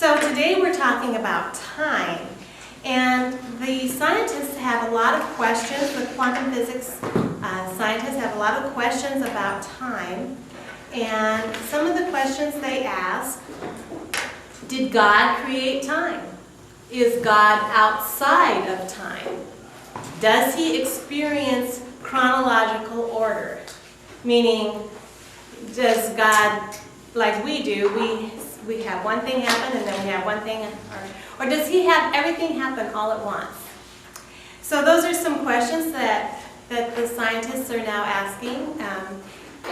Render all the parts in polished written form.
So today we're talking about time, and the scientists have a lot of questions. The quantum physics scientists have a lot of questions about time, and some of the questions they ask: did God create time? Is God outside of time? Does he experience chronological order? Meaning, does God, like we do, we have one thing happen and then we have one thing, or does he have everything happen all at once? So those are some questions that the scientists are now asking.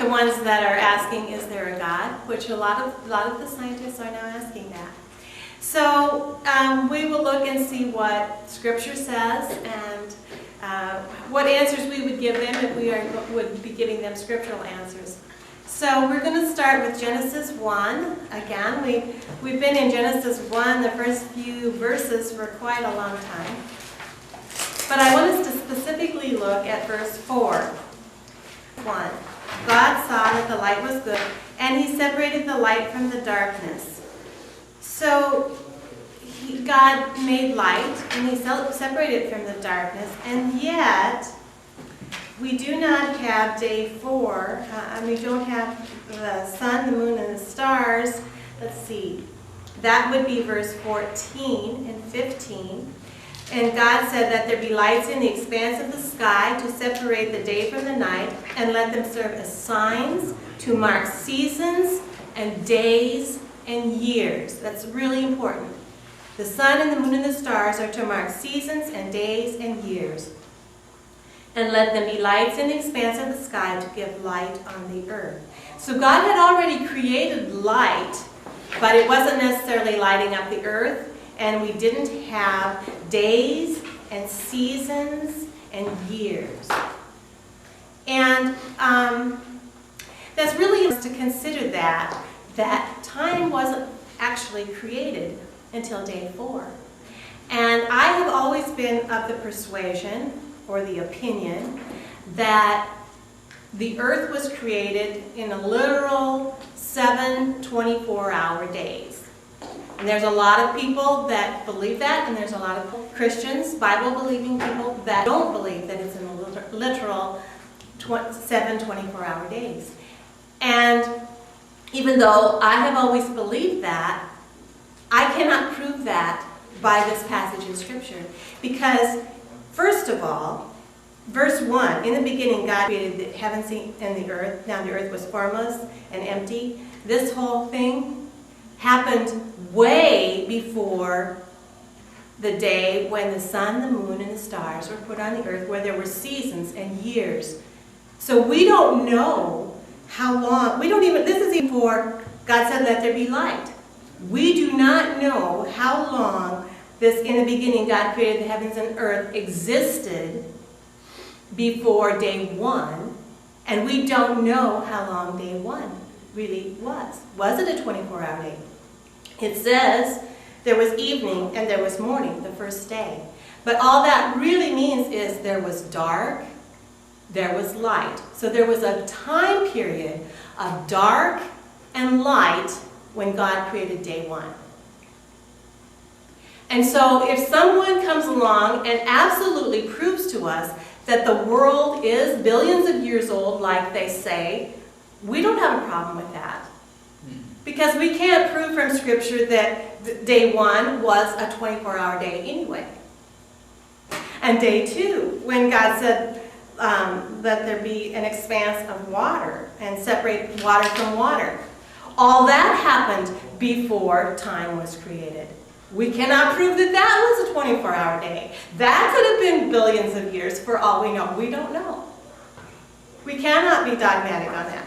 The ones that are asking, is there a God? Which a lot of the scientists are now asking that. So we will look and see what Scripture says and what answers we would give them if we would be giving them scriptural answers. So we're going to start with Genesis 1. Again, we've been in Genesis 1, the first few verses, for quite a long time. But I want us to specifically look at verse 4. 1. God saw that the light was good, and he separated the light from the darkness. So God made light, and he separated it from the darkness, and yet we do not have day 4, and we don't have the sun, the moon, and the stars. Let's see. That would be verse 14 and 15. And God said that there be lights in the expanse of the sky to separate the day from the night, and let them serve as signs to mark seasons and days and years. That's really important. The sun and the moon and the stars are to mark seasons and days and years. And let them be lights in the expanse of the sky to give light on the earth. So God had already created light, but it wasn't necessarily lighting up the earth, and we didn't have days and seasons and years. And that's really to consider that time wasn't actually created until day 4. And I have always been of the persuasion, or the opinion, that the earth was created in a literal 7 24-hour days. And there's a lot of people that believe that, and there's a lot of Christians, Bible-believing people, that don't believe that it's in a literal 7 24-hour days. And even though I have always believed that, I cannot prove that by this passage in Scripture. Because, first of all, verse 1, in the beginning God created the heavens and the earth. Now the earth was formless and empty. This whole thing happened way before the day when the sun, the moon, and the stars were put on the earth, where there were seasons and years. So we don't know how long, this is before God said, let there be light. We do not know how long this, in the beginning, God created the heavens and earth, existed before day 1, and we don't know how long day 1 really was. Was it a 24-hour day? It says there was evening and there was morning the first day. But all that really means is there was dark, there was light. So there was a time period of dark and light when God created day 1. And so if someone comes along and absolutely proves to us that the world is billions of years old, like they say, we don't have a problem with that. Because we can't prove from Scripture that day 1 was a 24-hour day anyway. And day 2, when God said, let there be an expanse of water and separate water from water. All that happened before time was created. We cannot prove that that was a 24-hour day. That could have been billions of years for all we know. We don't know. We cannot be dogmatic on that.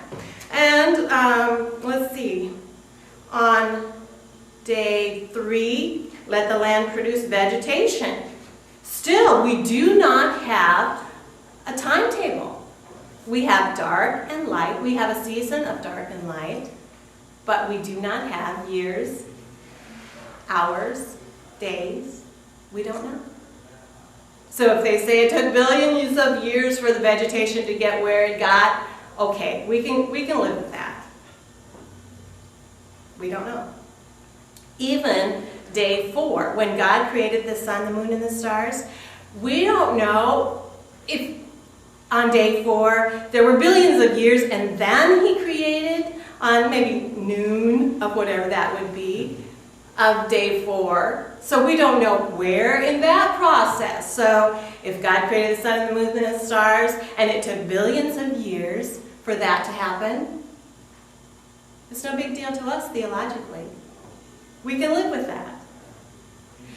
And let's see. On day 3, let the land produce vegetation. Still, we do not have a timetable. We have dark and light. We have a season of dark and light. But we do not have years, hours, days. We don't know. So if they say it took billions of years for the vegetation to get where it got, okay, we can live with that. We don't know. Even day 4, when God created the sun, the moon, and the stars, we don't know if on day 4 there were billions of years and then he created on maybe noon of whatever that would be of day 4. So we don't know where in that process. So if God created the sun and the moon and the stars and it took billions of years for that to happen, it's no big deal to us theologically. We can live with that.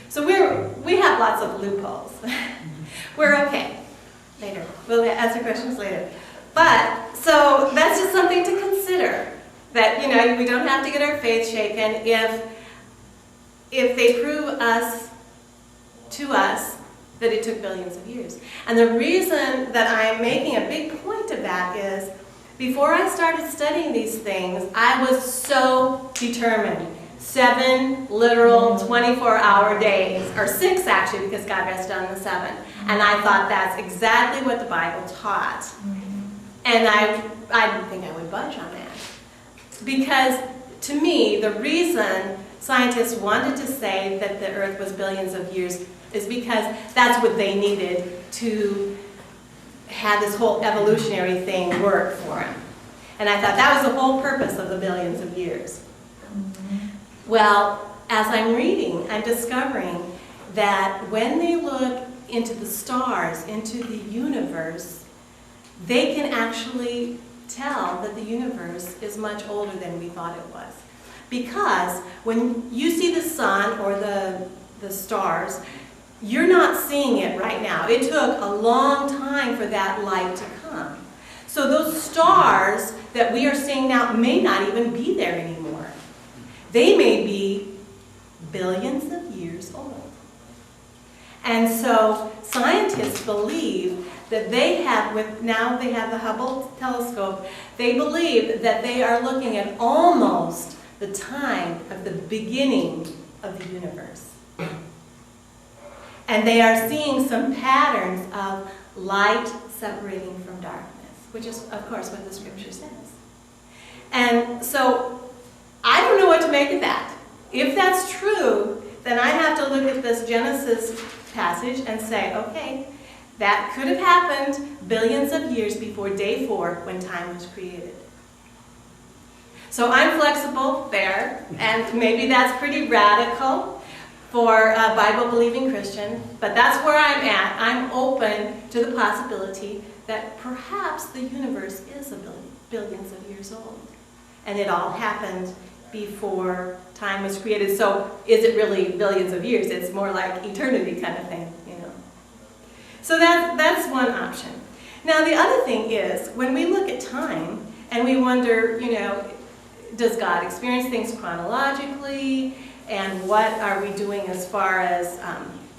So we have lots of loopholes. We're okay. Later. We'll answer questions later. But, so that's just something to consider. That, you know, we don't have to get our faith shaken if they prove to us that it took billions of years. And the reason that I'm making a big point of that is, before I started studying these things, I was so determined. 7 literal 24-hour days, or 6 actually, because God rested on the 7th. And I thought that's exactly what the Bible taught. And I didn't think I would budge on that. Because to me, the reason scientists wanted to say that the earth was billions of years is because that's what they needed to have this whole evolutionary thing work for them. And I thought that was the whole purpose of the billions of years. Well, as I'm reading, I'm discovering that when they look into the stars, into the universe, they can actually tell that the universe is much older than we thought it was. Because when you see the sun or the stars, you're not seeing it right now. It took a long time for that light to come. So those stars that we are seeing now may not even be there anymore. They may be billions of years old. And so scientists believe that now they have the Hubble telescope, they believe that they are looking at almost the time of the beginning of the universe. And they are seeing some patterns of light separating from darkness, which is, of course, what the scripture says. And so I don't know what to make of that. If that's true, then I have to look at this Genesis passage and say, okay, that could have happened billions of years before day 4 when time was created. So I'm flexible there, and maybe that's pretty radical for a Bible-believing Christian, but that's where I'm at. I'm open to the possibility that perhaps the universe is billions of years old, and it all happened before time was created. So is it really billions of years? It's more like eternity kind of thing, you know. So that's one option. Now the other thing is, when we look at time and we wonder, you know, does God experience things chronologically? And what are we doing as far as,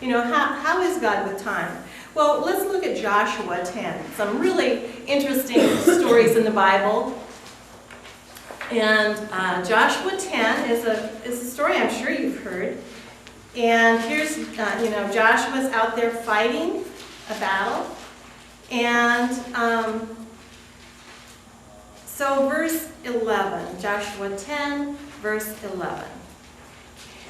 you know, how is God with time? Well, let's look at Joshua 10. Some really interesting stories in the Bible. And Joshua 10 is a story I'm sure you've heard. And here's, you know, Joshua's out there fighting a battle. And so verse 11, Joshua 10, verse 11.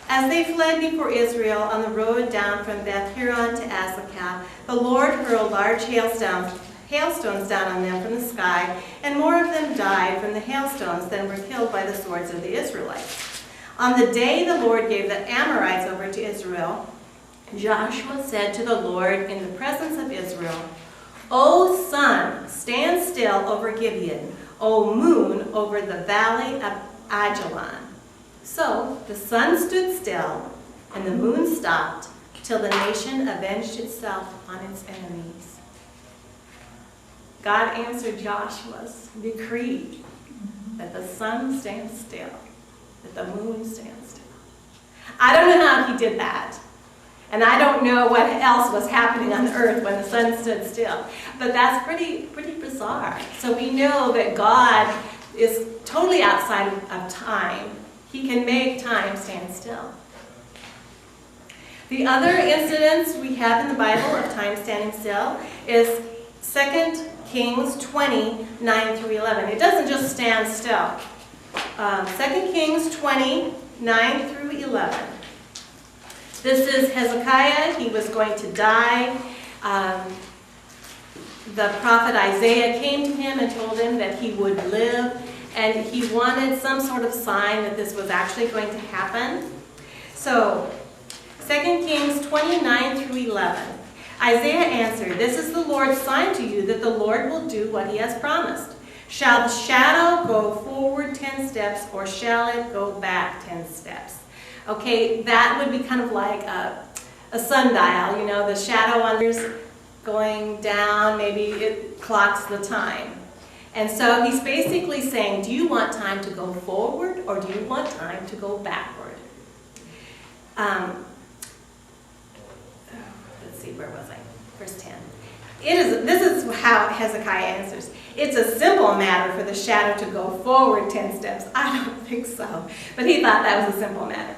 As they fled before Israel on the road down from Beth Horon to Azekah, the Lord hurled large hailstones down on them from the sky, and more of them died from the hailstones than were killed by the swords of the Israelites. On the day the Lord gave the Amorites over to Israel, Joshua said to the Lord in the presence of Israel, O sun, stand still over Gibeon, O moon, over the valley of Ajalon. So the sun stood still, and the moon stopped, till the nation avenged itself on its enemies. God answered Joshua's decree that the sun stands still, that the moon stands still. I don't know how he did that. And I don't know what else was happening on the earth when the sun stood still. But that's pretty bizarre. So we know that God is totally outside of time. He can make time stand still. The other incidents we have in the Bible of time standing still is 2 Kings 20, 9 through 11. It doesn't just stand still. 2 Kings 20, 9 through 11. This is Hezekiah. He was going to die. The prophet Isaiah came to him and told him that he would live, and he wanted some sort of sign that this was actually going to happen. So, 2 Kings 29 through 11. Isaiah answered, "This is the Lord's sign to you that the Lord will do what he has promised. Shall the shadow go forward 10 steps, or shall it go back 10 steps?" Okay, that would be kind of like a sundial, you know, the shadow under going down, maybe it clocks the time. And so he's basically saying, do you want time to go forward, or do you want time to go backward? Let's see, where was I? Verse 10. This is how Hezekiah answers. It's a simple matter for the shadow to go forward 10 steps. I don't think so. But he thought that was a simple matter.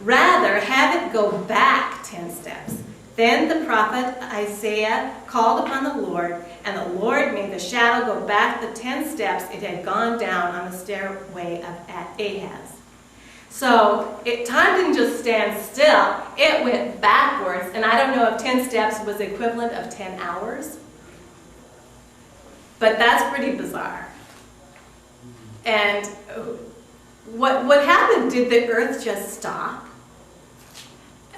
Rather, have it go back 10 steps. Then the prophet Isaiah called upon the Lord, and the Lord made the shadow go back the 10 steps it had gone down on the stairway of Ahaz. So time didn't just stand still, it went backwards. And I don't know if 10 steps was equivalent of 10 hours. But that's pretty bizarre. And what happened? Did the earth just stop?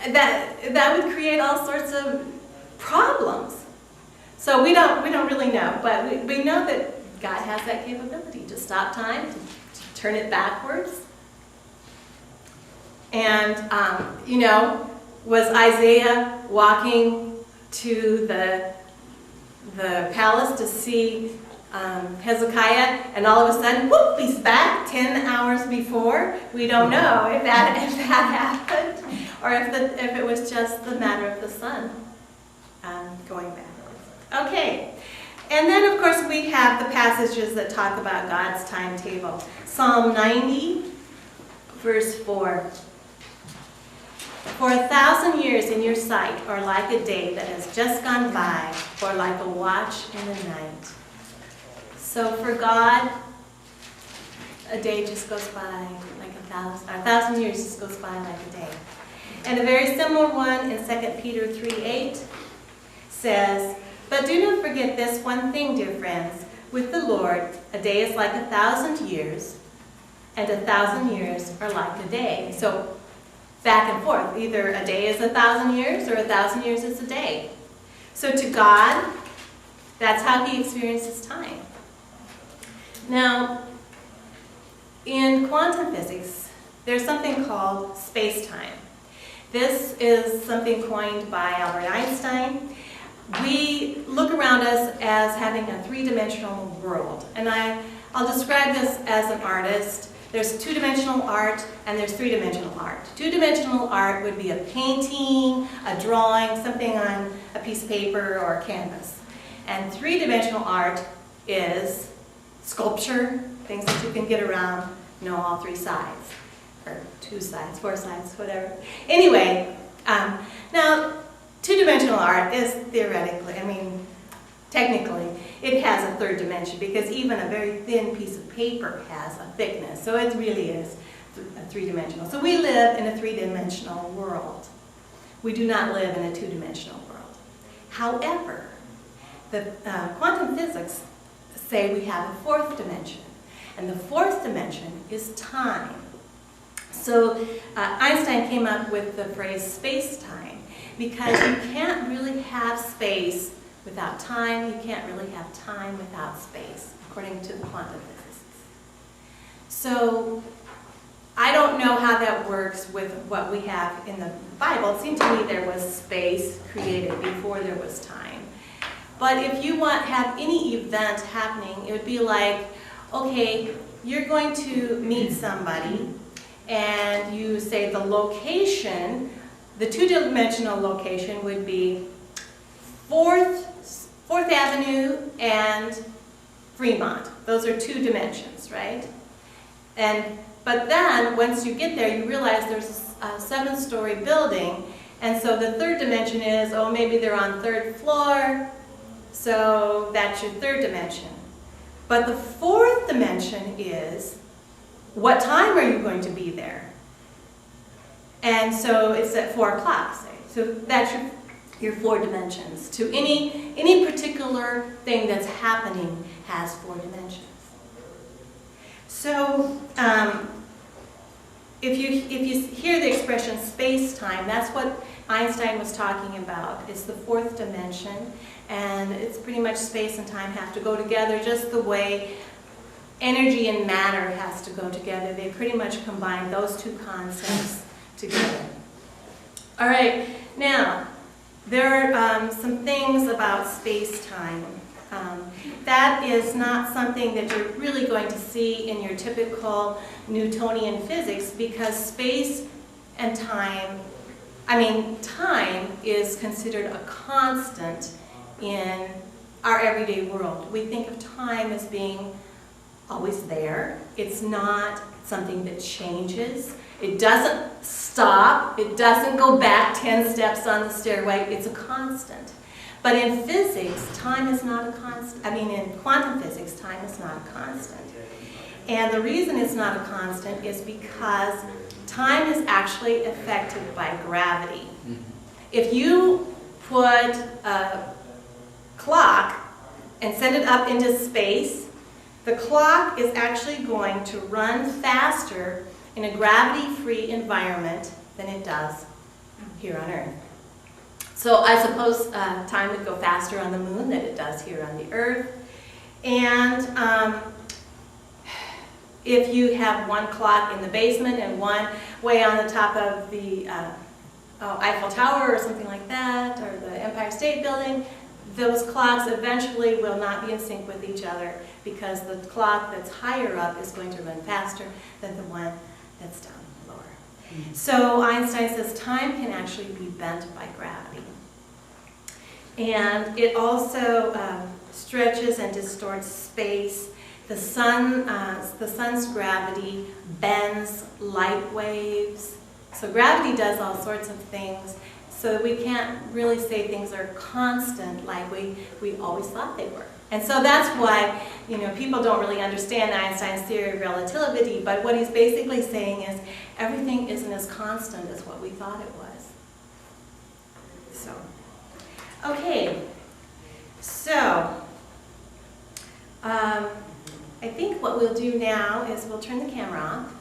That would create all sorts of problems. So we don't really know, but we know that God has that capability to stop time, to turn it backwards. And you know, was Isaiah walking to the palace to see Hezekiah, and all of a sudden, whoop, he's back 10 hours before? We don't know if that happened, or if it was just the matter of the sun going backwards. Okay, and then of course we have the passages that talk about God's timetable. Psalm 90, verse 4. For 1,000 years in your sight are like a day that has just gone by, or like a watch in the night. So for God, a day just goes by like 1,000 years just goes by like a day. And a very similar one in 2 Peter 3:8 says, "But do not forget this one thing, dear friends. With the Lord, a day is like 1,000 years, and 1,000 years are like a day." So back and forth. Either a day is 1,000 years, or 1,000 years is a day. So to God, that's how he experiences time. Now, in quantum physics, there's something called space-time. This is something coined by Albert Einstein. We look around us as having a three-dimensional world. And I'll describe this as an artist. There's two-dimensional art and there's three-dimensional art. Two-dimensional art would be a painting, a drawing, something on a piece of paper or a canvas. And three-dimensional art is sculpture, things that you can get around, you know, all three sides, or 2 sides, 4 sides, whatever. Anyway, now two-dimensional art is theoretically, technically, it has a third dimension, because even a very thin piece of paper has a thickness, so it really is three-dimensional. So we live in a three-dimensional world. We do not live in a two-dimensional world. However, the quantum physics say we have a fourth dimension, and the fourth dimension is time. So Einstein came up with the phrase space-time, because you can't really have space without time. You can't really have time without space, according to the quantum physicists. So I don't know how that works with what we have in the Bible. It seemed to me there was space created before there was time. But if you have any event happening, it would be like, okay, you're going to meet somebody, and you say the location, the two-dimensional location would be 4th Avenue and Fremont. Those are 2 dimensions, right? But then, once you get there, you realize there's a 7-story building, and so the third dimension is, oh, maybe they're on 3rd floor, so that's your third dimension. But the fourth dimension is, what time are you going to be there? And so it's at 4 o'clock, say. So that's your 4 dimensions. To any particular thing that's happening has 4 dimensions. So if you hear the expression space-time, that's what Einstein was talking about. It's the 4th dimension, and it's pretty much space and time have to go together just the way energy and matter has to go together. They pretty much combine those 2 concepts together. All right, now there are some things about space-time. That is not something that you're really going to see in your typical Newtonian physics, because space and time, time is considered a constant in our everyday world. We think of time as being always there. It's not something that changes. It doesn't stop. It doesn't go back 10 steps on the stairway. It's a constant. But in physics, time is not a constant. In quantum physics, time is not a constant. And the reason it's not a constant is because time is actually affected by gravity. If you put a clock and send it up into space, the clock is actually going to run faster in a gravity-free environment than it does here on Earth. So I suppose time would go faster on the moon than it does here on the Earth. And if you have one clock in the basement and one way on the top of the Eiffel Tower or something like that, or the Empire State Building, those clocks eventually will not be in sync with each other, because the clock that's higher up is going to run faster than the one that's down lower. So Einstein says time can actually be bent by gravity. And it also stretches and distorts space. The sun's gravity bends light waves. So gravity does all sorts of things. So we can't really say things are constant like we always thought they were. And so that's why, people don't really understand Einstein's theory of relativity, but what he's basically saying is everything isn't as constant as what we thought it was. So, okay. So, I think what we'll do now is we'll turn the camera off.